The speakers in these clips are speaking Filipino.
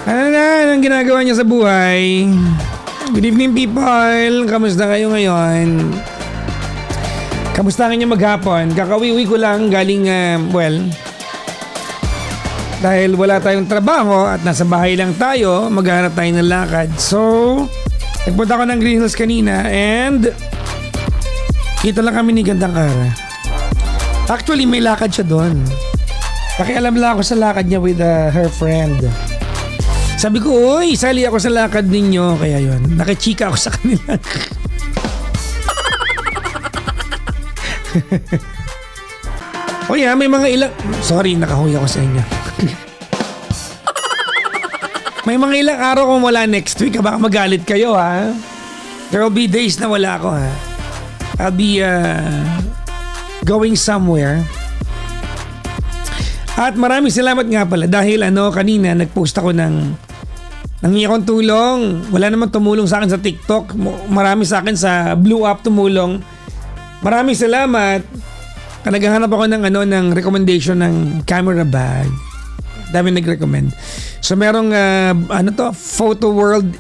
Ano na? Anong ginagawa niya sa buhay? Good evening people! Kamusta kayo ngayon? Kamusta ang inyong maghapon? Kakawiwi ko lang galing, dahil wala tayong trabaho at nasa bahay lang tayo, maghanap tayo ng lakad. So, nagpunta ako ng Green Hills kanina and kita lang kami ni Gandang Kara. Actually, may lakad siya doon. Nakialam lang ako sa lakad niya with her friend. Sabi ko, uy, sali ako sa lakad ninyo. Kaya yun, nakichika ako sa kanila. O yeah, may mga ilang... Sorry, nakahuy ako sa inyo. May mga ilang araw kung wala next week. Baka magalit kayo, ha? There will be days na wala ako, ha? I'll be going somewhere. At maraming salamat nga pala dahil kanina nag-post ako ng nangingi akong tulong. Wala namang tumulong sa akin sa TikTok. Marami sa akin sa Blue Up tumulong. Maraming salamat. Naghahanap ako ng recommendation ng camera bag. Dami nag-recommend. So merong Photo World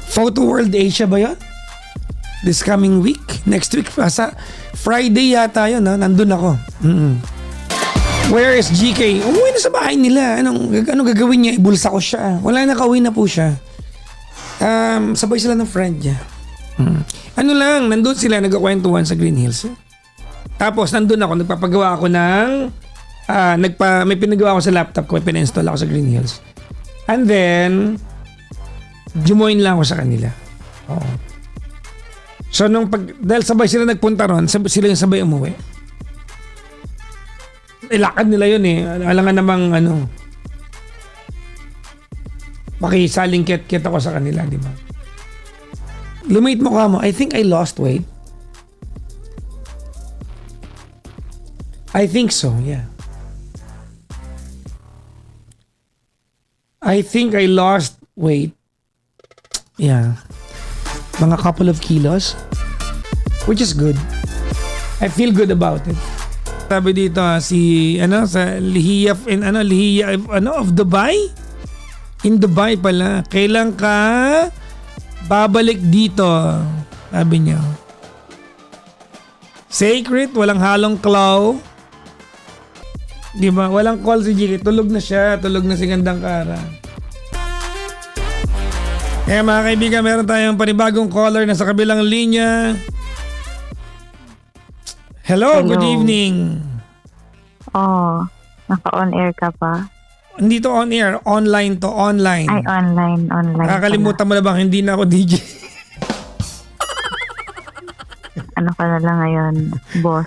Photo World Asia ba yun? This coming week? Next week sa Friday yata yun, no? Nandun ako. Where is GK? Umuwi na sa bahay nila. Anong gagawin niya? Ibulsa ko siya. Wala na, kauwi na po siya. Sabay sila ng friend niya. Nandun sila nagkakwentuhan sa Green Hills. Tapos nandun ako, nagpapagawa ako ng may pinagawa ako sa laptop ko, may pina-install ako sa Green Hills. And then jumoin lang ako sa kanila. Oo. So dahil sabay sila nagpunta ron, sila yung sabay umuwi. Lakad nila yun eh. Alangan namang pakisaling kit ako sa kanila, di ba? Lumate mo ka mo. I think I lost weight. I think so, yeah. I think I lost weight. Yeah. Mga couple of kilos. Which is good. I feel good about it. Sabi dito sa Lihiya of Dubai? In Dubai pala. Kailan ka babalik dito? Sabi niya. Sacred, walang halong claw. Di ba? Walang call si Jiki. Tulog na siya. Tulog na si Gandang Kara. Kaya mga kaibigan, meron tayong panibagong caller na sa kabilang linya. Hello, good evening. Oh, naka-on air ka pa? Hindi to on air, online to, online. Ay, online. Nakakalimutan mo na bang hindi na ako DJ? Ano ka na lang ngayon, boss?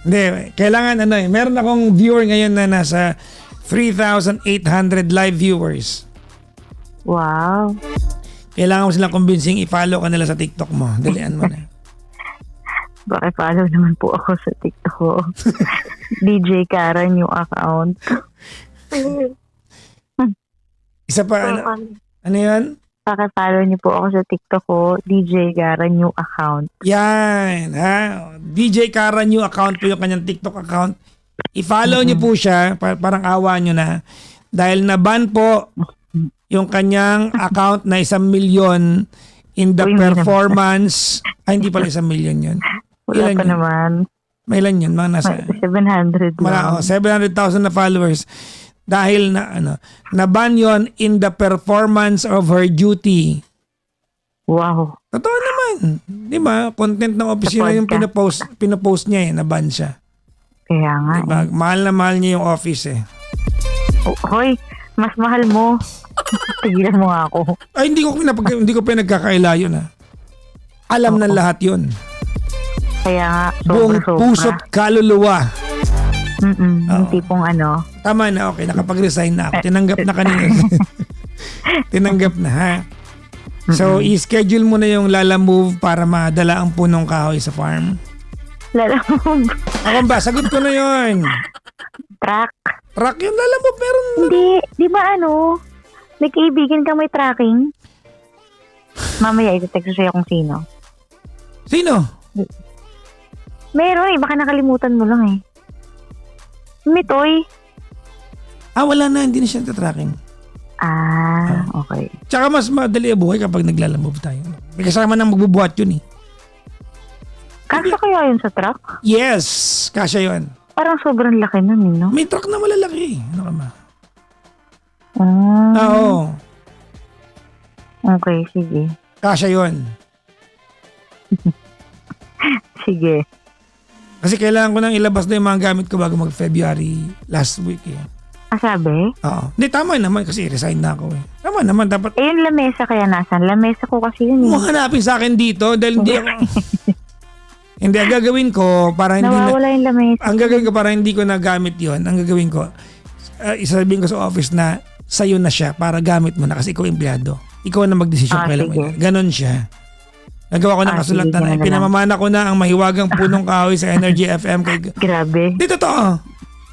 Hindi, kailangan meron akong viewer ngayon na nasa 3,800 live viewers. Wow. Kailangan mo silang convincing i-follow ka nila sa TikTok mo. Dalian mo na. Baki-follow naman po ako sa TikTok ko. DJ Kara, new account. Isa pa, ano yan? Baki-follow niyo po ako sa TikTok ko, DJ Kara, new account. Yan, ha? DJ Kara, new account po yung kanyang TikTok account. I-follow niyo po siya, parang awa niyo na. Dahil na-ban po yung kanyang account na 1 million in the performance. Ay, hindi pala 1 million yun. Wala Ilan pa yun? naman. May ilan yun? Mga nasa 700 lang. 700,000 na followers. Dahil na-ban yun in the performance of her duty. Wow. Totoo naman. Di ba? Content ng opisina yung pinapost niya eh. Na-ban siya. Kaya nga. Diba? Mahal na mahal niya yung office eh. Hoy, mas mahal mo. Tigilan mo nga ako. Ay, hindi ko pinagkakaila yun ha. Alam ng lahat yun. Kaya nga, Buong puso't kaluluwa. Yung tipong Tama na, okay. Nakapag-resign na ako. Tinanggap na kanina. Tinanggap na ha. So, i-schedule mo na yung Lala Move para madala ang punong kahoy sa farm. Lala Move? Ako ba? Sagot ko na yun. Truck? Truck yun, Lala Move. Pero hindi. Di ba may kaibigan ka may tracking? Mamaya, iti-text sa'yo kung sino. Sino? Meron baka nakalimutan mo lang eh. Mitoy. Wala na, hindi na siya tracking. Okay. Tsaka mas madali ang buhay kapag naglalamove tayo. May kasama nang magbubuhat yun eh. Kasya kaya yun sa truck? Yes, kasya yun. Parang sobrang laki nun, no? May truck na malalaki. Ano ka ma? Ah, Oo, okay, sige. kasya yun. Sige. Kasi kailangan ko nang ilabas na yung mga gamit ko bago mag-February last week eh. Sabi? Oo. Hindi, tama naman kasi resign na ako eh. Tama naman, dapat Yung lamesa kaya nasan? Lamesa ko kasi yun. mo hanapin sa akin dito dahil hindi ako... Hindi, ang gagawin ko para hindi na... Nawawala yung lamesa. Ang gagawin ko para hindi ko nagamit yon, ang gagawin ko, isasabihin ko sa office na sa'yo na siya para gamit mo na kasi ikaw empleyado. Ikaw na magdesisyon kailan mo. sige. Ganon siya. Nagawa ko ng sige, kasulatan ganun na. na lang. Pinamamana ko na ang mahiwagang punong kahoy sa Energy FM. Grabe. Di totoo.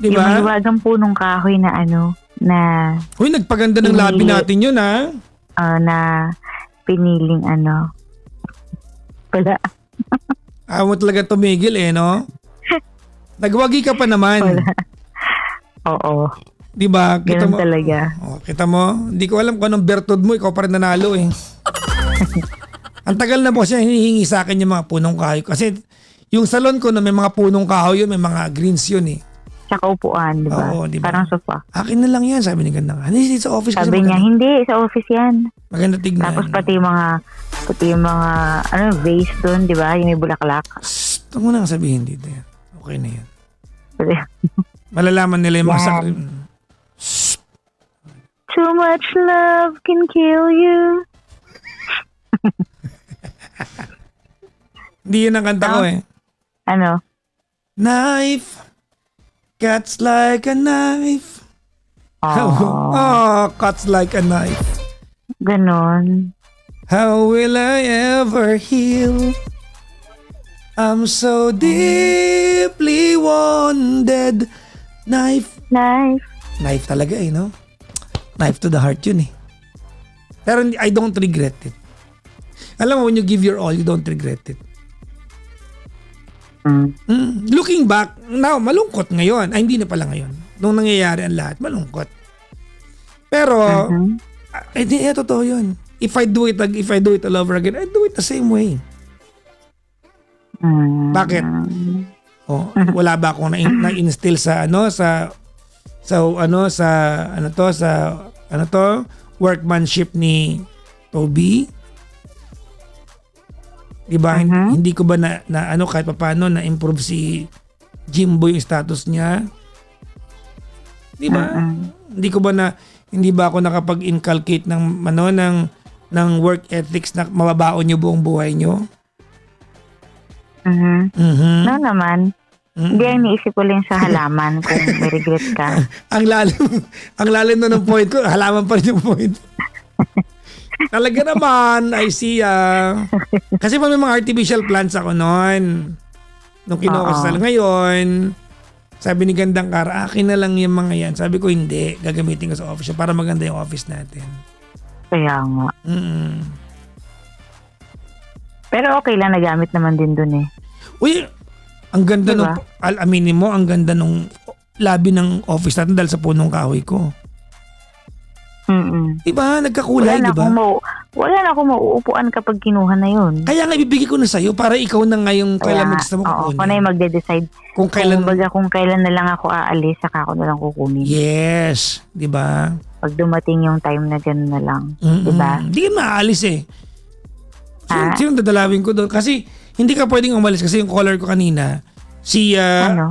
Di Yung ba? mahiwagang punong kahoy na na Uy, nagpaganda ng labi natin yun ha. na piniling Wala. Ayaw mo talaga tumigil eh, no? Nagwagi ka pa naman. Wala. Oo. Di ba? Ganun talaga. Kita mo? Hindi ko alam kung anong bertod mo. Ikaw pa rin nanalo eh. Ang tagal na po siya hinihingi sa akin yung mga punong kahoy. Kasi yung salon ko na may mga punong kahoy yun, may mga greens yun eh. Tsaka upuan, di ba? Oo, di ba? Parang sofa. Akin na lang yan, sabi ni Gandang. Hindi sa office kasi Sabi niya, maganda, hindi, sa office yan. maganda tignan. Tapos pati yung mga vase doon, di ba? Yung may bulaklak. Shhh, huwag mo nang sabihin dito yan. Okay na yan. Malalaman nila yung mga Yan. sakri. Too much love can kill you. Hindi yun ang kanta ko eh. Ano? Knife cuts like a knife. Oh, Cuts like a knife. ganon. How will I ever heal? I'm so deeply wounded. Knife. Nice. Knife talaga eh, no? Knife to the heart yun eh. Pero I don't regret it. Alam mo, when you give your all, you don't regret it. Looking back, now, malungkot ngayon. Ay, hindi na pala ngayon. Nung nangyayari ang lahat, malungkot. Pero, totoo yun. If I do it all over again, I do it the same way. Bakit? Wala ba akong na-instill sa workmanship ni Toby? Diba? Hindi ko ba kahit paano na-improve si Jimbo yung status niya? Diba? Hindi ba ako nakapag-inculcate ng work ethics na mababaon niyo buong buhay niyo? No naman. Hindi, ang niisip ko lang sa halaman kung may regret ka. ang lalim na ng point ko, halaman pa rin yung point. Talaga naman, I see Kasi pa may mga artificial plants ako noon. Nung kinukasal ngayon, sabi ni Gandang Kara, akin na lang yung mga yan. Sabi ko, hindi. Gagamitin ko sa office para maganda yung office natin. Kaya nga. Pero okay lang, nagamit naman din dun eh. Uy, ang ganda diba? aminin mo, ang ganda nung labi ng office natin dahil sa punong kahoy ko. Diba? Nagkakulay, diba? Wala na akong mauupuan kapag kinuha na yun. Kaya nga ibibigay ko na sa'yo para ikaw na ngayong kailan gusto mo kukunin. Ako na yung magde-decide. Kung kailan na lang ako aalis, saka ako na lang kukunin. Yes, diba? Pag dumating yung time na gano'n na lang. Diba? Hindi ka maaalis eh. Sino dadalawin ko doon? Kasi hindi ka pwedeng umalis kasi yung caller ko kanina, si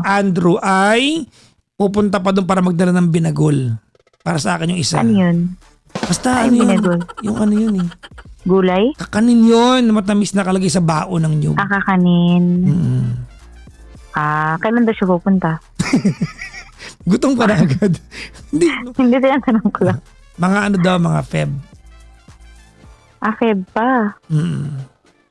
Andrew ay pupunta pa doon para magdala ng binagol. Para sa akin yung isa. Ano yun? Basta Ay, binagol. Yung ano yun eh. Gulay? Kakanin yun. Matamis na kalagay sa baon ng nyug. Kakanin. Kailan daw siya pupunta? Gutom ka na agad. Hindi tinatanong ko lang. Mga mga Feb. Feb pa.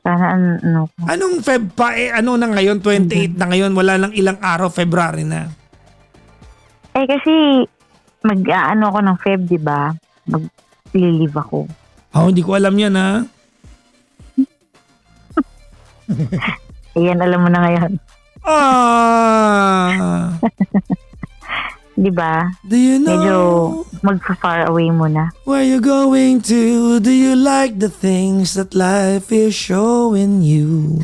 Sana Anong Feb pa? Ano na ngayon? 28 na ngayon. Wala lang ilang araw. February na. Kasi ako ng Feb, di ba? Mag-leave ako. Hindi ko alam yan ha. Ayan, alam mo na ngayon. Di ba? Do you know Medyo mag-far away muna. where you going to? Do you like the things that life is showing you?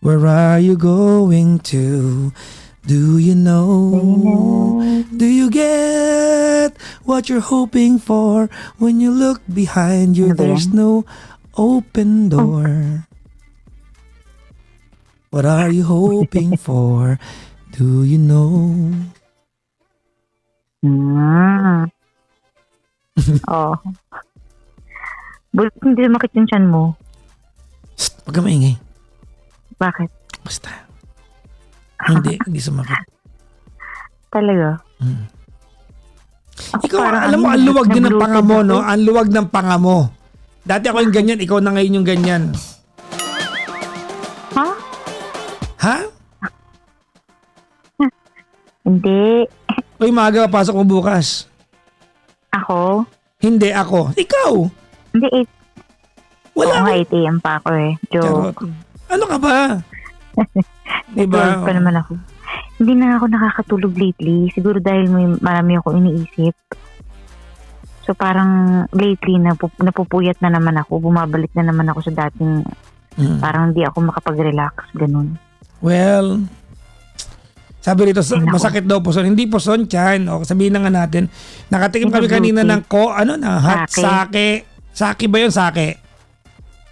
Where are you going to? Do you know? Do you get what you're hoping for? When you look behind you, Ano ba there's yan? no open door. What are you hoping for? Do you know? Oh. Bulit hindi lumakit yung tiyan mo. Psst, huwag ka maingay. Bakit? Basta. Hindi sumakit. Talaga? Ako Ikaw, parang alam mo, ano, ang luwag din ng nag-bloated panga mo, ako. no? Ang luwag ng panga mo. Dati ako yung ganyan, ikaw na ngayon yung ganyan. Ha? Ha? Hindi. Uy, maaga pasok mo bukas. Ako? Hindi ako. Ikaw! Hindi, Wala Oo nga, akong 8 AM pa ako eh. charot. Joke. Ano ka ba? Diba? 12 pa naman ako. Hindi na ako nakakatulog lately. Siguro dahil may marami ako iniisip. So parang lately napupuyat na naman ako. Bumabalik na naman ako sa dating parang hindi ako makapag-relax. Ganun. Well, sabi rito, Ay, naku. masakit daw puson. Hindi puson, tiyan. O, sabihin na nga natin. Nakatikim kami Hindi kanina bloated. ng hot sake. Sake ba yun? Sake.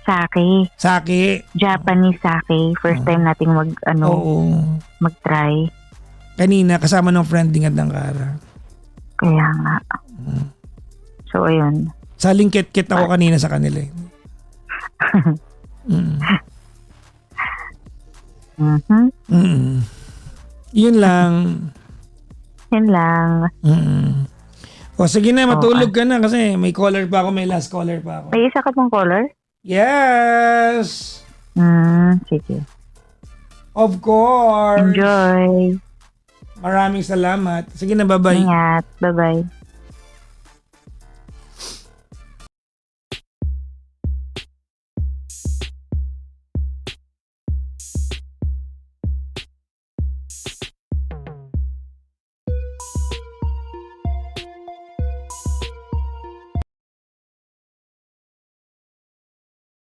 Sake. Sake. Japanese sake. First time nating Oo. mag-try. Kanina, kasama ng friending at ng Kara. Kaya nga. So, ayun. Sa lingkit-kit ako kanina sa kanila. Yun lang. Yan lang. O sige na, matulog ka na kasi may caller pa ako, may last caller pa ako. May isa ka pang caller? Yes! Sige. Of course! Enjoy. Maraming salamat. Sige na, bye-bye. Ingat. Bye-bye.